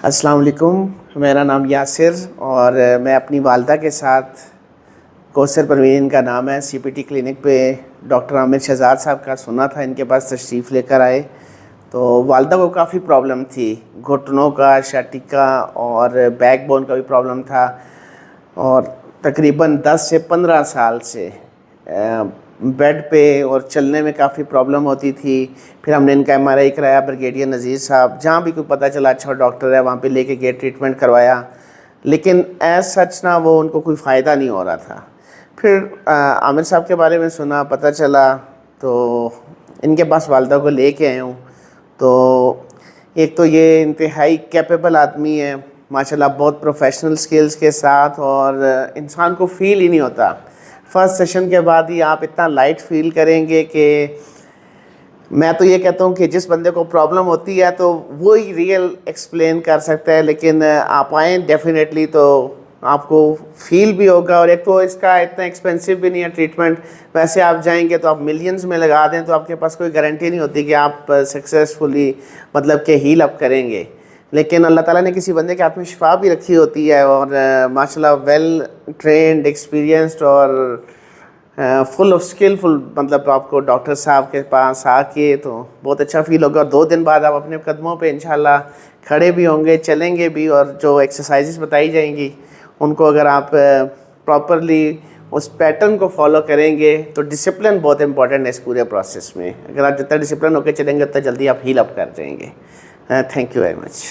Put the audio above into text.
السلام علیکم، میرا نام یاسر اور میں اپنی والدہ کے ساتھ کوثر پروین کا نام ہے سی پی ٹی کلینک پہ ڈاکٹر عامر شہزاد صاحب کا سنا تھا ان کے پاس تشریف لے کر آئے. تو والدہ کو کافی پرابلم تھی، گھٹنوں کا، شاٹکا اور بیک بون کا بھی پرابلم تھا، اور تقریباً 10 سے 15 سال سے بیڈ پہ اور چلنے میں کافی پرابلم ہوتی تھی. پھر ہم نے ان کا ایم آر آئی کرایا، بریگیڈیئر نذیر صاحب جہاں بھی کوئی پتہ چلا اچھا ڈاکٹر ہے وہاں پہ لے کے گئے، ٹریٹمنٹ کروایا، لیکن ایز سچ نہ وہ ان کو کوئی فائدہ نہیں ہو رہا تھا. پھر عامر صاحب کے بارے میں سنا، پتہ چلا، تو ان کے پاس والدہ کو لے کے آئے ہوں. تو ایک تو یہ انتہائی کیپیبل آدمی ہے ماشاءاللہ، بہت پروفیشنل سکلز کے ساتھ، اور انسان کو فیل ہی نہیں ہوتا. فرسٹ سیشن کے بعد ہی آپ اتنا لائٹ فیل کریں گے کہ میں تو یہ کہتا ہوں کہ جس بندے کو پرابلم ہوتی ہے تو وہی ریئل ایکسپلین کر سکتا ہے، لیکن آپ آئیں ڈیفینیٹلی تو آپ کو فیل بھی ہوگا. اور ایک تو اس کا اتنا ایکسپینسو بھی نہیں ہے ٹریٹمنٹ، ویسے آپ جائیں گے تو آپ ملینز میں لگا دیں تو آپ کے پاس کوئی گارنٹی نہیں ہوتی کہ آپ سکسیزفلی مطلب کہ ہیل اپ کریں گے. لیکن اللہ تعالیٰ نے کسی بندے کے ہاتھ میں شفا بھی رکھی ہوتی ہے، اور ماشاءاللہ ویل ٹرینڈ، ایکسپیرینسڈ اور فل آف اسکلفل، مطلب آپ کو ڈاکٹر صاحب کے پاس آ کے تو بہت اچھا فیل ہوگا. اور 2 دن بعد آپ اپنے قدموں پہ انشاءاللہ کھڑے بھی ہوں گے، چلیں گے بھی، اور جو ایکسرسائزز بتائی جائیں گی ان کو اگر آپ پراپرلی اس پیٹرن کو فالو کریں گے تو ڈسپلن بہت امپورٹنٹ ہے اس پورے پروسیس میں. اگر آپ جتنا ڈسپلن ہو کے چلیں گے اتنا جلدی آپ ہیل اپ کر جائیں گے. Thank you very much.